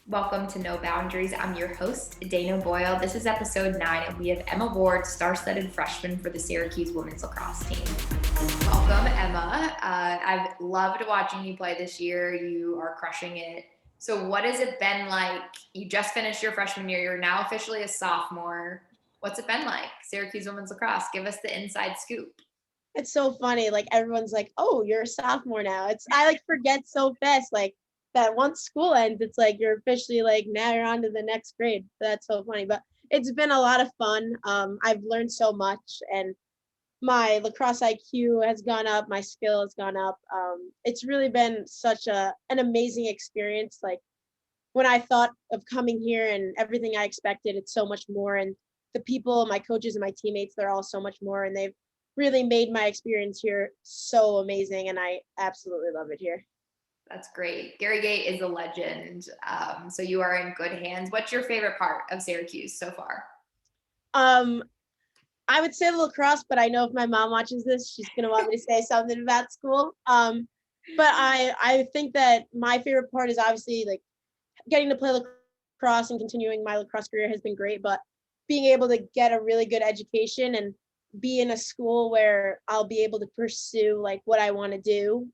Welcome to No Boundaries. I'm your host, Dana Boyle. This is episode 9, and we have Emma Ward, star-studded freshman for the Syracuse women's lacrosse team. Welcome, Emma. I've loved watching you play this year. You are crushing it. So what has it been like? You just finished your freshman year. You're now officially a sophomore. What's it been like, Syracuse women's lacrosse? Give us the inside scoop. It's so funny. Like everyone's like, "Oh, you're a sophomore now." I like forget so fast. Like that once school ends, it's like you're officially like now you're on to the next grade. That's so funny. But it's been a lot of fun. I've learned so much, and my lacrosse IQ has gone up. My skill has gone up. It's really been such an amazing experience. Like when I thought of coming here and everything I expected, it's so much more. And the people, my coaches and my teammates, they're all so much more. And they've really made my experience here so amazing. And I absolutely love it here. That's great. Gary Gate is a legend. So you are in good hands. What's your favorite part of Syracuse so far? Um, I would say lacrosse, but I know if my mom watches this, she's gonna want me to say something about school. But I think that my favorite part is obviously like getting to play lacrosse and continuing my lacrosse career has been great, but being able to get a really good education and be in a school where I'll be able to pursue like what I want to do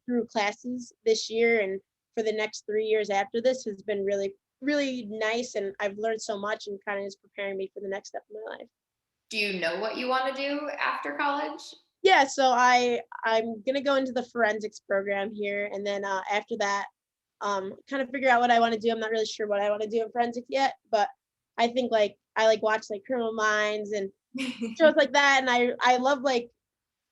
through classes this year and for the next 3 years after this has been really, really nice. And I've learned so much and kind of is preparing me for the next step of my life. Do you know what you want to do after college? Yeah, so I'm gonna go into the forensics program here, and then after that, kind of figure out what I want to do. I'm not really sure what I want to do in forensics yet, but I think like I like watch like Criminal Minds and shows like that, and I love like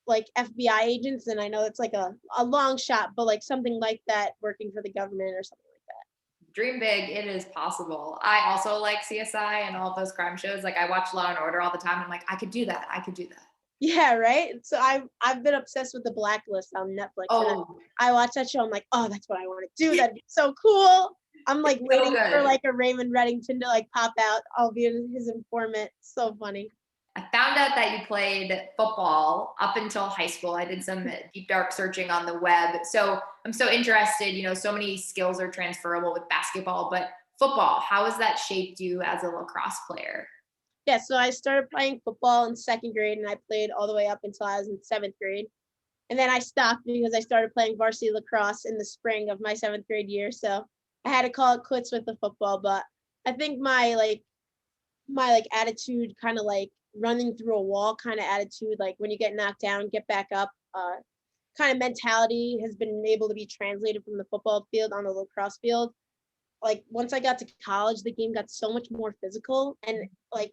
FBI agents, and I know it's like a long shot, but like something like that, working for the government or something like that. Dream big, it is possible. I also like CSI and all of those crime shows. Like I watch Law and Order all the time. I'm like, I could do that. I could do that. Yeah, right. So I've been obsessed with the Blacklist on Netflix, and Oh, I watch that show. I'm like, oh, that's what I want to do. That'd be so cool. I'm like it's so waiting for good. like a Raymond Reddington to like pop out. I'll be his informant. So funny. I found out that you played football up until high school. I did some deep dark searching on the web. So I'm so interested, so many skills are transferable with basketball, but football, how has that shaped you as a lacrosse player? Yeah, so I started playing football in second grade, and I played all the way up until I was in seventh grade. And then I stopped because I started playing varsity lacrosse in the spring of my seventh grade year. So I had to call it quits with the football. But I think my attitude, kind of like running through a wall kind of attitude, like when you get knocked down, get back up, kind of mentality has been able to be translated from the football field on the lacrosse field. Like once I got to college, the game got so much more physical, and like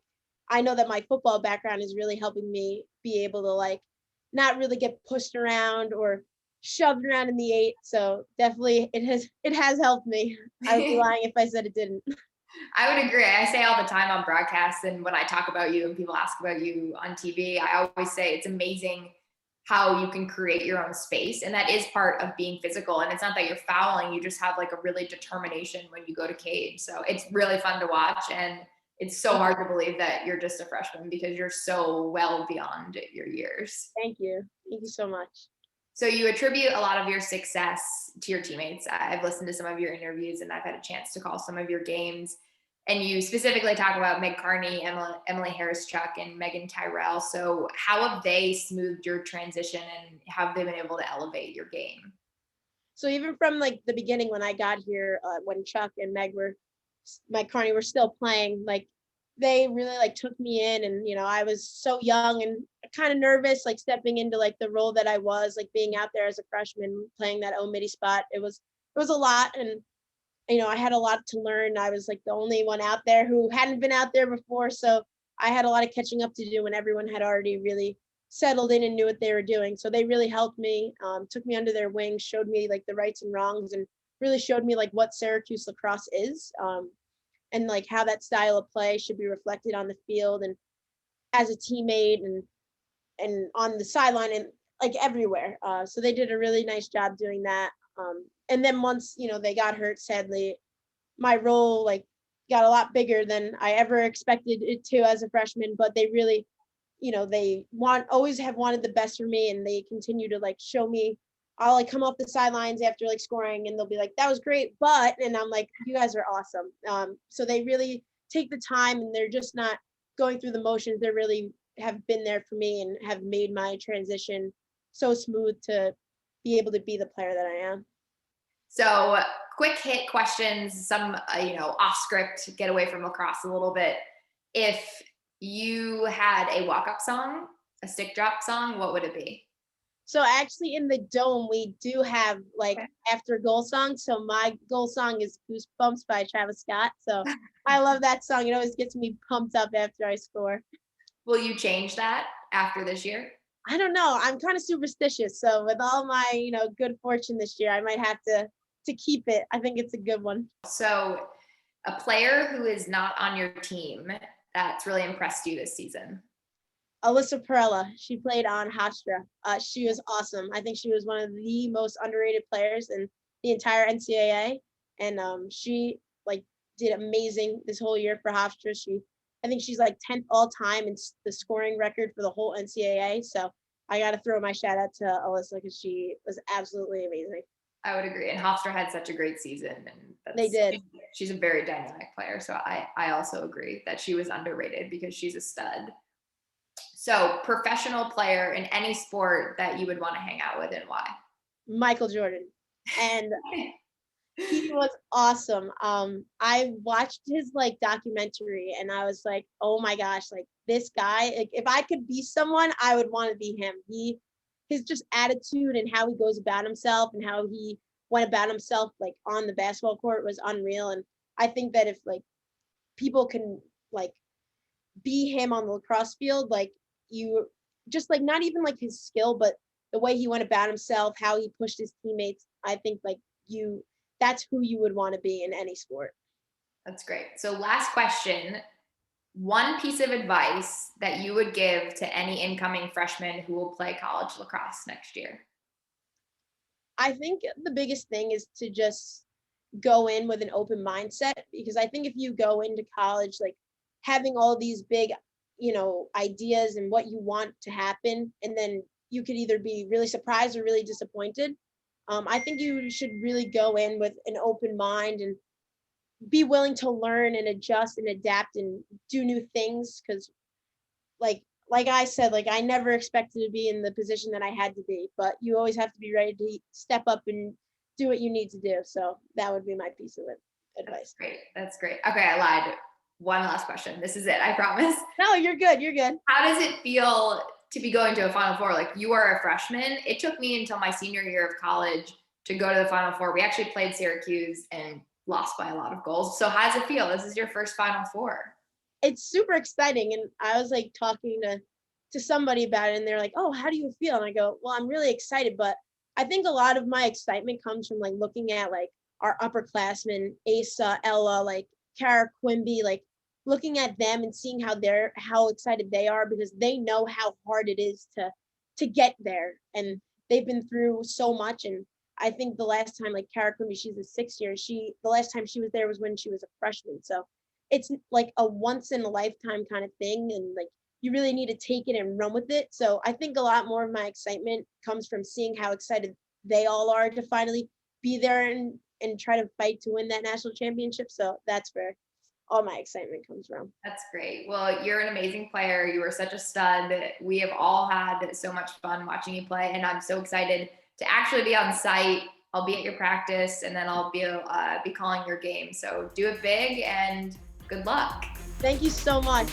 I know that my football background is really helping me be able to like not really get pushed around or shoved around in the eight. So definitely it has helped me. I would be lying if I said it didn't. I would agree. I say all the time on broadcasts and when I talk about you and people ask about you on TV, I always say it's amazing how you can create your own space. And that is part of being physical. And it's not that you're fouling, you just have like a really determination when you go to cage. So it's really fun to watch. And it's so hard to believe that you're just a freshman because you're so well beyond your years. Thank you. Thank you so much. So you attribute a lot of your success to your teammates. I've listened to some of your interviews and I've had a chance to call some of your games. And you specifically talk about Meg Carney, Emily Harris-Chuck, and Megan Tyrell. So how have they smoothed your transition and have they been able to elevate your game? So even from like the beginning when I got here, when Chuck and Mike Carney were still playing, like they really like took me in, and I was so young and kind of nervous, like stepping into like the role that I was, like being out there as a freshman playing that midi spot. It was a lot, and I had a lot to learn. I was like the only one out there who hadn't been out there before, so I had a lot of catching up to do when everyone had already really settled in and knew what they were doing. So they really helped me, took me under their wing, showed me like the rights and wrongs, and really showed me like what Syracuse lacrosse is, and like how that style of play should be reflected on the field and as a teammate and on the sideline and like everywhere. So they did a really nice job doing that. And then once they got hurt, sadly, my role like got a lot bigger than I ever expected it to as a freshman. But they really, they always have wanted the best for me, and they continue to like show me I'll like come off the sidelines after like scoring and they'll be like, that was great, and I'm like, you guys are awesome. So they really take the time and they're just not going through the motions. They really have been there for me and have made my transition so smooth to be able to be the player that I am. So quick hit questions, some, off script, get away from lacrosse a little bit. If you had a walk-up song, a stick drop song, what would it be? So actually in the dome, we do have like Okay. after goal songs. So my goal song is Goosebumps by Travis Scott. So I love that song. It always gets me pumped up after I score. Will you change that after this year? I don't know. I'm kind of superstitious. So with all my, good fortune this year, I might have to keep it. I think it's a good one. So a player who is not on your team that's really impressed you this season. Alyssa Perella. She played on Hofstra. She was awesome. I think she was one of the most underrated players in the entire NCAA. And she like did amazing this whole year for Hofstra. I think she's like 10th all time in the scoring record for the whole NCAA. So I got to throw my shout out to Alyssa because she was absolutely amazing. I would agree. And Hofstra had such a great season, and They did. She's a very dynamic player. So I also agree that she was underrated because she's a stud. So professional player in any sport that you would want to hang out with and why? Michael Jordan. And he was awesome. I watched his like documentary and I was like, oh my gosh, like this guy, like if I could be someone, I would want to be him. His just attitude and how he goes about himself and how he went about himself like on the basketball court was unreal. And I think that if like people can like be him on the lacrosse field, like you just like not even like his skill, but the way he went about himself, how he pushed his teammates, I think like that's who you would want to be in any sport. That's great. So last question, one piece of advice that you would give to any incoming freshman who will play college lacrosse next year? I think the biggest thing is to just go in with an open mindset, because I think if you go into college, like having all these big, ideas and what you want to happen, and then you could either be really surprised or really disappointed. I think you should really go in with an open mind and be willing to learn and adjust and adapt and do new things. Because like I said, like I never expected to be in the position that I had to be, but you always have to be ready to step up and do what you need to do. So that would be my piece of advice. That's great. Okay, I lied. One last question. This is it, I promise. No, you're good. You're good. How does it feel to be going to a Final Four? Like, you are a freshman. It took me until my senior year of college to go to the Final Four. We actually played Syracuse and lost by a lot of goals. So how does it feel? This is your first Final Four. It's super exciting. And I was like talking to somebody about it and they're like, oh, how do you feel? And I go, well, I'm really excited, but I think a lot of my excitement comes from like looking at like our upperclassmen, Asa, Ella, like Kara Quimby, like looking at them and seeing how excited they are, because they know how hard it is to get there. And they've been through so much. And I think the last time, like Kara Quimby, she's a 6th year. The last time she was there was when she was a freshman. So it's like a once in a lifetime kind of thing. And like, you really need to take it and run with it. So I think a lot more of my excitement comes from seeing how excited they all are to finally be there and try to fight to win that national championship. So that's where all my excitement comes from. That's great. Well, you're an amazing player. You were such a stud. We have all had so much fun watching you play, and I'm so excited to actually be on site. I'll be at your practice, and then I'll be calling your game. So do it big, and good luck. Thank you so much.